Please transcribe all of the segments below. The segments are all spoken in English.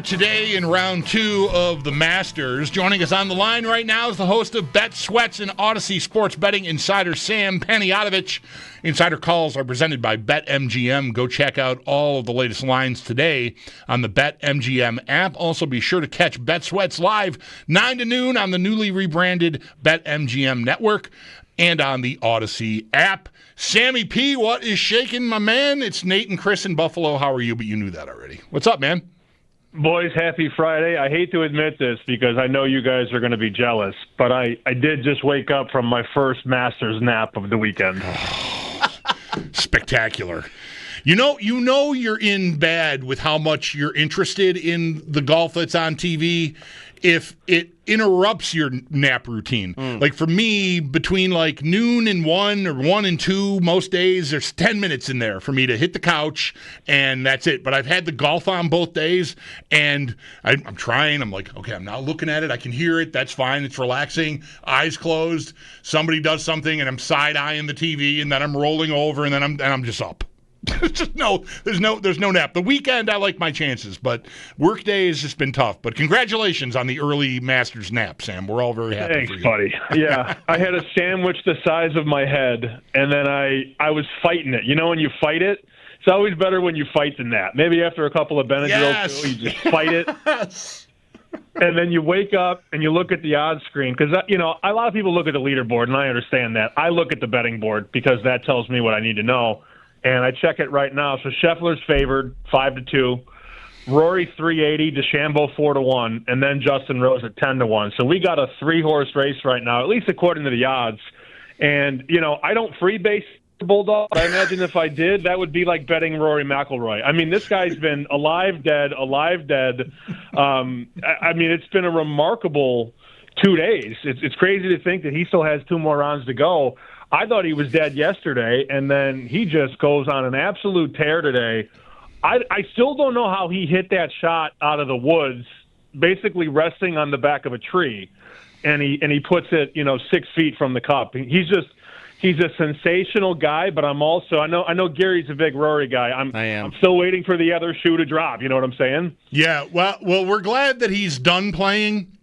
Today in round 2 of the Masters. Joining us on the line right now is the host of Bet Sweats and Odyssey Sports Betting Insider, Sam Panayotovich. Insider calls are presented by BetMGM. Go check out all of the latest lines today on the BetMGM app. Also, be sure to catch Bet Sweats live 9 to noon on the newly rebranded BetMGM network and on the Odyssey app. Sammy P, what is shaking, my man? It's Nate and Chris in Buffalo. How are you? But you knew that already. What's up, man? Boys, happy Friday. I hate to admit this because I know you guys are going to be jealous, but I did just wake up from my first Masters nap of the weekend. Spectacular. You know you're in bad with how much you're interested in the golf that's on TV if it interrupts your nap routine. Like for me, between like noon and 1 or 1 and 2, most days, there's 10 minutes in there for me to hit the couch, and that's it. But I've had the golf on both days, and I'm trying. I'm like, okay, I'm not looking at it. I can hear it. That's fine. It's relaxing. Eyes closed. Somebody does something, and I'm side-eyeing the TV, and then I'm rolling over, and then I'm just up. There's no nap. The weekend, I like my chances, but workday has just been tough. But congratulations on the early Masters nap, Sam. We're all very happy Thanks, for you. buddy. Yeah, I had a sandwich the size of my head, and then I was fighting it. You know when you fight it? It's always better when you fight the nap. Maybe after a couple of Benadryl, too, you just fight it. Yes. And then you wake up and you look at the odds screen because, a lot of people look at the leaderboard, and I understand that. I look at the betting board because that tells me what I need to know. And I check it right now. So Scheffler's favored 5-2, Rory 380, DeChambeau 4-1, and then Justin Rose at 10-1. So we got a 3-horse race right now, at least according to the odds. And I don't freebase the Bulldog. I imagine if I did, that would be like betting Rory McIlroy. I mean, this guy's been alive, dead. It's been a remarkable 2 days. It's crazy to think that he still has 2 more rounds to go. I thought he was dead yesterday, and then he just goes on an absolute tear today. I still don't know how he hit that shot out of the woods, basically resting on the back of a tree, and he puts it 6 feet from the cup. He's a sensational guy, but I know Gary's a big Rory guy. I'm still waiting for the other shoe to drop. You know what I'm saying? Yeah. Well, we're glad that he's done playing,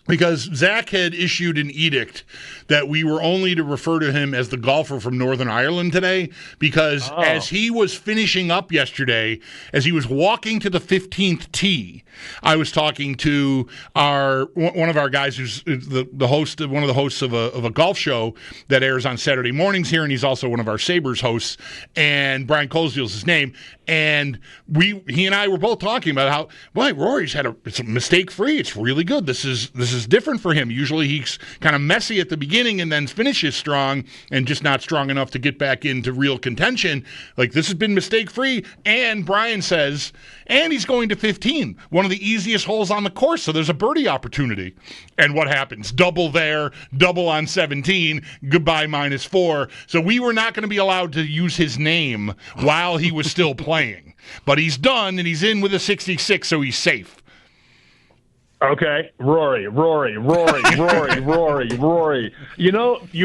because Zach had issued an edict that we were only to refer to him as the golfer from Northern Ireland today, because as he was finishing up yesterday, as he was walking to the 15th tee, I was talking to one of our guys who's the host, one of the hosts of a golf show that airs on Saturday mornings here, and he's also one of our Sabres hosts, and Brian Colesdeal's his name. And he and I were both talking about how, boy, Rory's it's mistake-free. It's really good. This is different for him. Usually he's kind of messy at the beginning and then finishes strong and just not strong enough to get back into real contention. Like, this has been mistake-free. And Brian says, and he's going to 15, one of the easiest holes on the course, so there's a birdie opportunity. And what happens? Double there, double on 17, goodbye -4. So we were not going to be allowed to use his name while he was still playing. But he's done, and he's in with a 66, so he's safe. Okay, Rory. You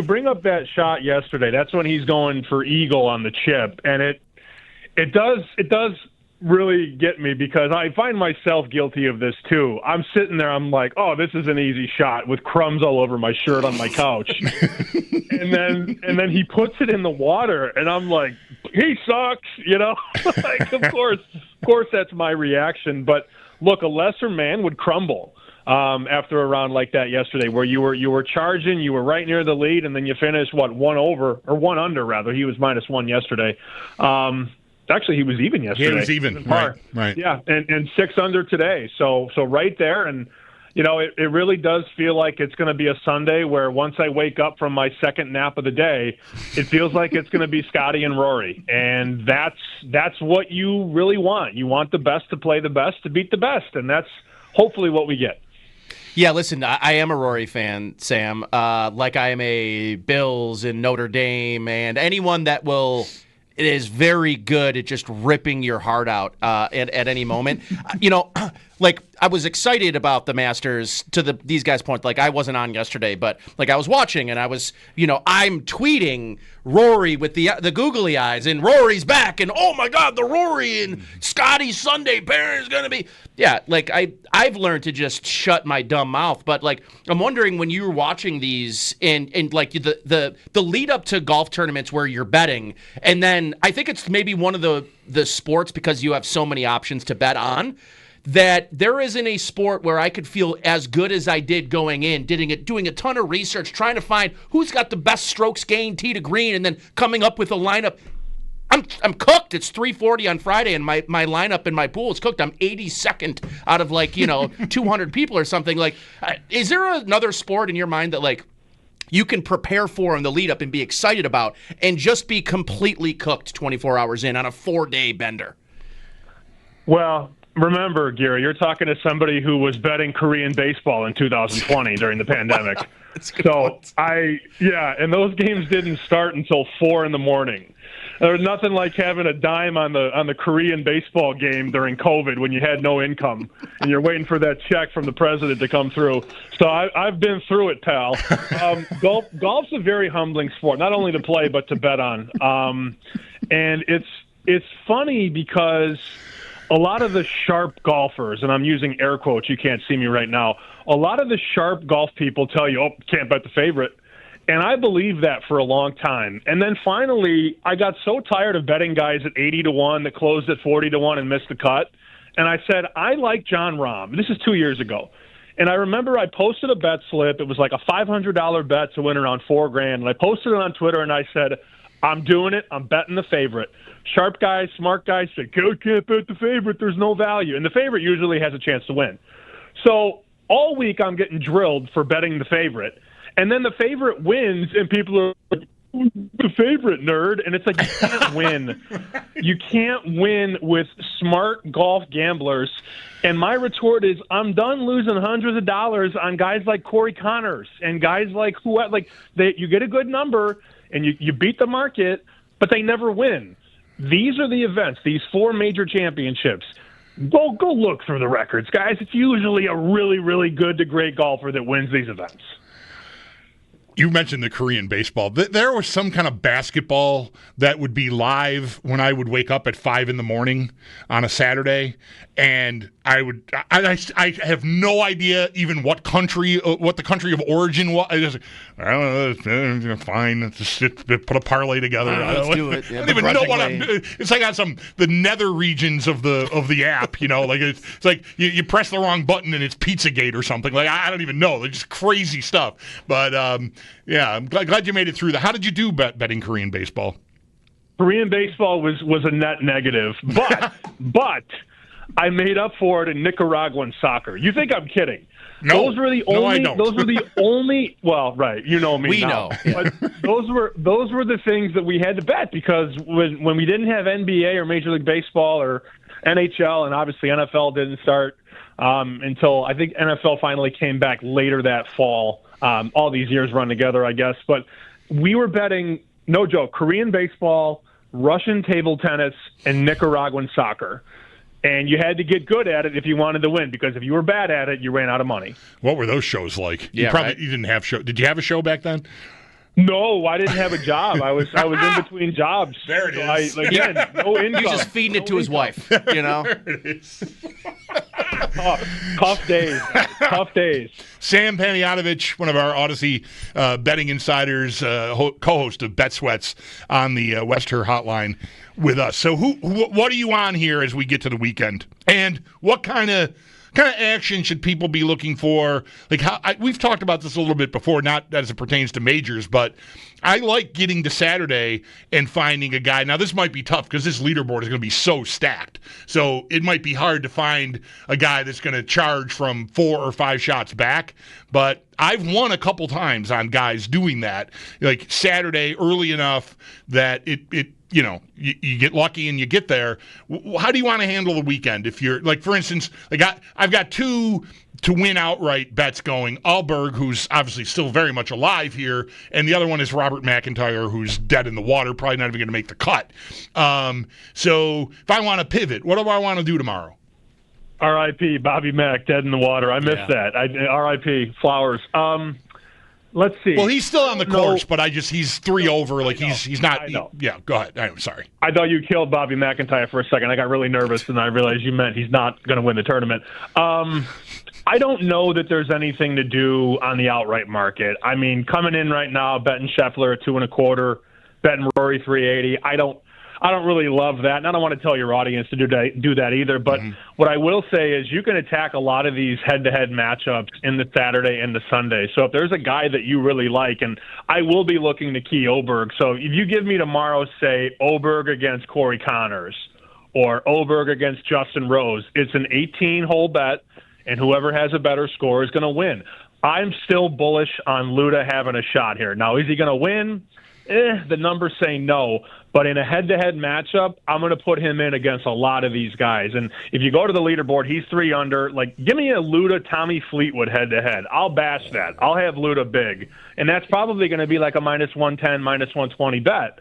bring up that shot yesterday. That's when he's going for eagle on the chip, and it does really get me because I find myself guilty of this too. I'm sitting there, I'm like, oh, this is an easy shot with crumbs all over my shirt on my couch, and then he puts it in the water, and I'm like, he sucks, like of course that's my reaction, but. Look, a lesser man would crumble after a round like that yesterday, where you were charging, you were right near the lead, and then you finished one under rather. He was -1 yesterday. Actually, he was even yesterday. He was even, right? Yeah, and 6 under today. So right there, and it really does feel like it's going to be a Sunday where once I wake up from my second nap of the day, it feels like it's going to be Scotty and Rory. And that's what you really want. You want the best to play the best to beat the best. And that's hopefully what we get. Yeah, listen, I am a Rory fan, Sam. Like I am a Bills and Notre Dame and anyone that is very good at just ripping your heart out at any moment. like I was excited about the Masters to these guys' point. Like I wasn't on yesterday, but like I was watching and I was, I'm tweeting Rory with the googly eyes and Rory's back and oh my God, the Rory and Scotty's Sunday pair is gonna be like I've learned to just shut my dumb mouth. But like I'm wondering when you were watching these and like the lead up to golf tournaments where you're betting, and then I think it's maybe one of the sports because you have so many options to bet on, that there isn't a sport where I could feel as good as I did going in, doing a ton of research, trying to find who's got the best strokes gained tee to green, and then coming up with a lineup. I'm cooked. It's 3:40 on Friday, and my lineup in my pool is cooked. I'm 82nd out of 200 people or something. Like, is there another sport in your mind that like you can prepare for in the lead up and be excited about, and just be completely cooked 24 hours in on a 4-day bender? Well, remember, Geary, you're talking to somebody who was betting Korean baseball in 2020 during the pandemic. So and those games didn't start until 4 a.m. There was nothing like having a dime on the Korean baseball game during COVID when you had no income and you're waiting for that check from the president to come through. So I've been through it, pal. Golf's a very humbling sport, not only to play but to bet on. And it's funny because a lot of the sharp golfers, and I'm using air quotes, you can't see me right now, a lot of the sharp golf people tell you, can't bet the favorite. And I believed that for a long time. And then finally, I got so tired of betting guys at 80-1 that closed at 40-1 and missed the cut. And I said, I like John Rahm. This is 2 years ago. And I remember I posted a bet slip. It was like a $500 bet to win around $4,000. And I posted it on Twitter and I said, I'm doing it. I'm betting the favorite. Sharp guys, smart guys say, can't bet the favorite. There's no value. And the favorite usually has a chance to win. So all week I'm getting drilled for betting the favorite. And then the favorite wins, and people are like, the favorite, nerd. And it's like, you can't win. You can't win with smart golf gamblers. And my retort is, I'm done losing hundreds of dollars on guys like Corey Connors and guys like you get a good number and you beat the market, but they never win. These are the events, these 4 major championships. Go look through the records, guys. It's usually a really, really good to great golfer that wins these events. You mentioned the Korean baseball. There was some kind of basketball that would be live when I would wake up at 5 a.m. on a Saturday, and I have no idea even what the country of origin was. I don't know. Fine, let's just put a parlay together. Let's do it. Yeah, I don't even know what I'm doing. It's like on the nether regions of the app. Like it's like you press the wrong button and it's Pizzagate or something. Like I don't even know. They're just crazy stuff. But yeah, I'm glad you made it through that. How did you do betting Korean baseball? Korean baseball was a net negative, but I made up for it in Nicaraguan soccer. You think I'm kidding? No, those were the only. No, I don't. Those were the only. Well, right, you know me. We now. know, yeah. But those were the things that we had to bet because when we didn't have NBA or Major League Baseball or NHL, and obviously NFL didn't start until I think NFL finally came back later that fall. All these years run together, I guess. But we were betting, no joke, Korean baseball, Russian table tennis, and Nicaraguan soccer. And you had to get good at it if you wanted to win, because if you were bad at it, you ran out of money. What were those shows like? Yeah, you didn't have show. Did you have a show back then? No, I didn't have a job. I was in between jobs. There it is. No income. He's just feeding it to his wife, There it is. Tough days. Tough days. Sam Panayotovich, one of our Odyssey betting insiders, co-host of Bet Sweats on the West Her Hotline with us. So what are you on here as we get to the weekend? And what kind of action should people be looking for? Like we've talked about this a little bit before, not as it pertains to majors, but I like getting to Saturday and finding a guy. Now, this might be tough because this leaderboard is going to be so stacked. So it might be hard to find a guy that's going to charge from 4 or 5 shots back. But I've won a couple times on guys doing that, like Saturday early enough that you get lucky and you get there. How do you want to handle the weekend? If you're like, for instance, I've got 2 to win outright bets going. Alberg, who's obviously still very much alive here, and the other one is Robert McIntyre, who's dead in the water, probably not even going to make the cut. So if I want to pivot, what do I want to do tomorrow? R.I.P. Bobby Mack, dead in the water. I missed that. R.I.P. Flowers. Let's see. Well, he's still on the course, but he's 3 over. Like he's not. I know. Yeah, go ahead. I'm sorry. I thought you killed Bobby McIntyre for a second. I got really nervous, and I realized you meant he's not going to win the tournament. I don't know that there's anything to do on the outright market. I mean, coming in right now, betting Scheffler at 2.25, betting Rory 380. I don't really love that, and I don't want to tell your audience to do that either. But what I will say is you can attack a lot of these head-to-head matchups in the Saturday and the Sunday. So if there's a guy that you really like, and I will be looking to key Oberg. So if you give me tomorrow, say, Oberg against Corey Connors or Oberg against Justin Rose, it's an 18-hole bet, and whoever has a better score is going to win. I'm still bullish on Luda having a shot here. Now, is he going to win? The numbers say no. But in a head-to-head matchup, I'm going to put him in against a lot of these guys. And if you go to the leaderboard, he's 3 under. Like, give me a Luda, Tommy Fleetwood head-to-head. I'll bash that. I'll have Luda big. And that's probably going to be like a -110, -120 bet.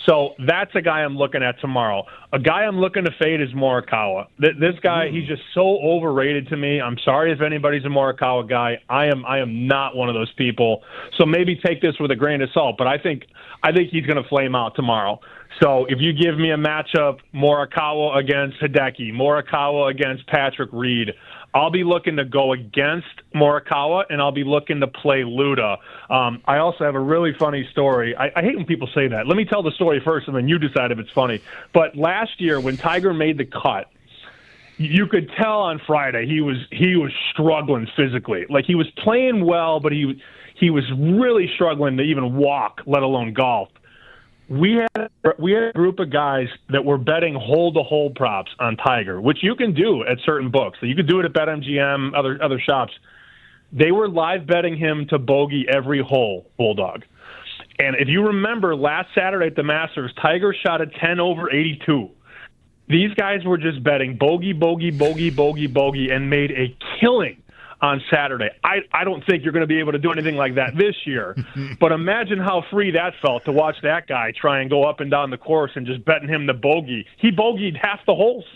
So that's a guy I'm looking at tomorrow. A guy I'm looking to fade is Morikawa. This guy, he's just so overrated to me. I'm sorry if anybody's a Morikawa guy. I am not one of those people. So maybe take this with a grain of salt. But I think he's going to flame out tomorrow. So if you give me a matchup, Morikawa against Hideki, Morikawa against Patrick Reed, I'll be looking to go against Morikawa, and I'll be looking to play Luda. I also have a really funny story. I hate when people say that. Let me tell the story first, and then you decide if it's funny. But last year, when Tiger made the cut, you could tell on Friday he was struggling physically. Like, he was playing well, but he was really struggling to even walk, let alone golf. We had a group of guys that were betting hole-to-hole props on Tiger, which you can do at certain books. So you could do it at BetMGM, other shops. They were live betting him to bogey every hole, Bulldog. And if you remember last Saturday at the Masters, Tiger shot a 10 over 82. These guys were just betting bogey, bogey, bogey, bogey, bogey, and made a killing on Saturday. I don't think you're going to be able to do anything like that this year, but imagine how free that felt to watch that guy try and go up and down the course and just betting him the bogey. He bogeyed half the holes.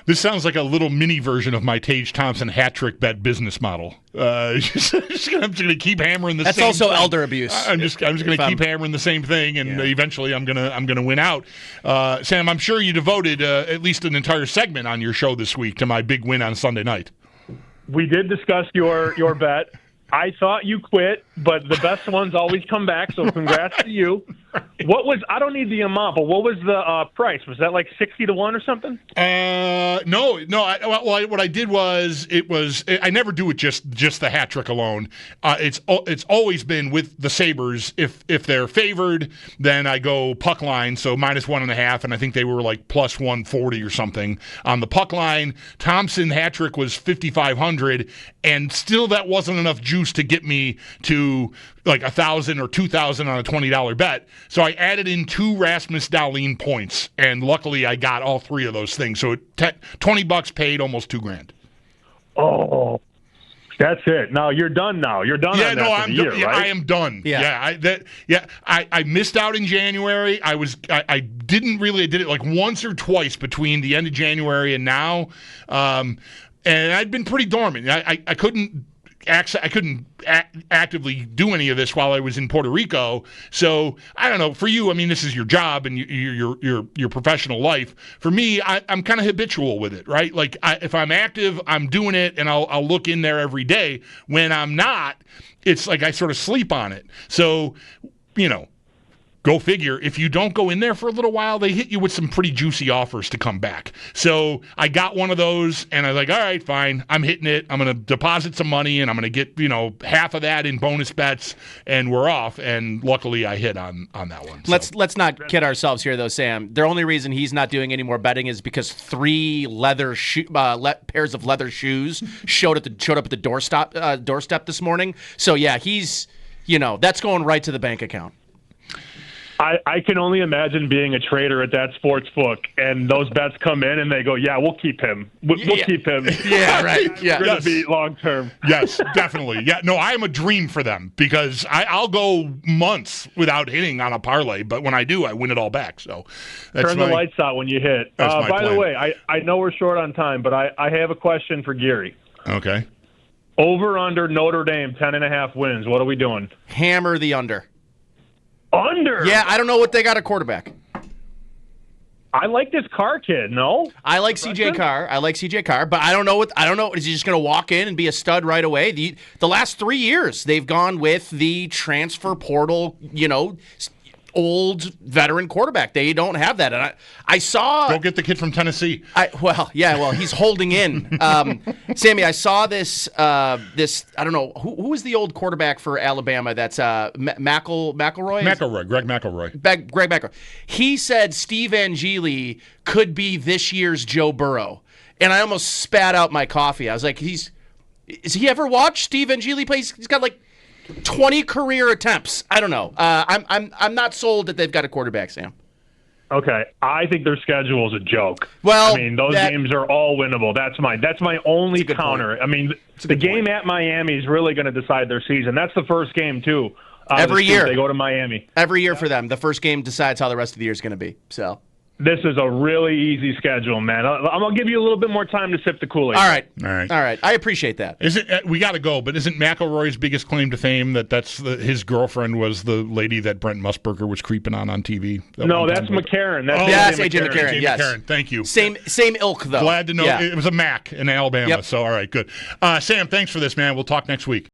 This sounds like a little mini version of my Tage Thompson hat trick bet business model. I'm just going to keep hammering the That's same also thing. elder abuse. I'm just going to keep hammering the same thing, and eventually I'm going to win out. Sam, I'm sure you devoted at least an entire segment on your show this week to my big win on Sunday night. We did discuss your bet. I thought you quit, but the best ones always come back, so congrats to you. I don't need the amount, but what was the price? Was that like 60 to 1 or something? No. What I did was I never do it just the hat trick alone. It's always been with the Sabres. If they're favored, then I go puck line, so -1.5, and I think they were like +140 or something on the puck line. Thompson hat trick was 5,500, and still that wasn't enough juice to get me to like 1,000 or 2,000 on a $20 bet. So I added in 2 Rasmus Dahlin points, and luckily I got all 3 of those things. So $20 paid almost $2,000. Oh, that's it. Now you're done. You're done. Yeah, on no, that for the year, yeah, right? I am done. I missed out in January. I did it like once or twice between the end of January and now, and I'd been pretty dormant. I couldn't actively do any of this while I was in Puerto Rico. So I don't know. For you, I mean, this is your job and your professional life. For me, I'm kind of habitual with it, right? Like if I'm active, I'm doing it, and I'll look in there every day. When I'm not, it's like I sort of sleep on it. So, go figure. If you don't go in there for a little while, they hit you with some pretty juicy offers to come back. So I got one of those, and I was like, all right, fine. I'm hitting it. I'm going to deposit some money, and I'm going to get, half of that in bonus bets, and we're off. And luckily I hit on that one. So. Let's not kid ourselves here, though, Sam. The only reason he's not doing any more betting is because 3 pairs of leather shoes showed up at the doorstep this morning. So, yeah, he's, that's going right to the bank account. I can only imagine being a trader at that sports book, and those bets come in, and they go, "Yeah, we'll keep him. We'll keep him." Yeah, right. Yeah, we're going to be long term. Yes, definitely. Yeah, no, I am a dream for them because I'll go months without hitting on a parlay, but when I do, I win it all back. So turn the lights out when you hit. That's my by plan. the way, I know we're short on time, but I have a question for Geary. Okay. Over under Notre Dame 10.5 wins. What are we doing? Hammer the under. Under. Yeah, I don't know what they got at quarterback. I like this Carr kid. No, I like CJ Carr, but I don't know. Is he just going to walk in and be a stud right away? The last 3 years they've gone with the transfer portal, old veteran quarterback. They don't have that. And I saw. Go get the kid from Tennessee. He's holding in. Sammy, I saw this. I don't know who is the old quarterback for Alabama. That's McElroy. Greg McElroy. Greg McElroy. He said Steve Angeli could be this year's Joe Burrow, and I almost spat out my coffee. I was like, "Has he ever watched Steve Angeli play? He's got like 20 career attempts. I don't know. I'm not sold that they've got a quarterback, Sam. Okay, I think their schedule is a joke. Well, I mean, those games are all winnable. That's my only counter. Point. I mean, the game at Miami is really going to decide their season. That's the first game too. Every year they go to Miami. Every year for them, the first game decides how the rest of the year is going to be. So. This is a really easy schedule, man. I'm going to give you a little bit more time to sip the Kool-Aid. All right. I appreciate that. We got to go, but isn't McElroy's biggest claim to fame that's his girlfriend was the lady that Brent Musburger was creeping on TV? No, that's McCarron. That's AJ McCarron. Yes. McCarron. Thank you. Same ilk, though. Glad to know it was a Mac in Alabama. Yep. So, all right, good. Sam, thanks for this, man. We'll talk next week.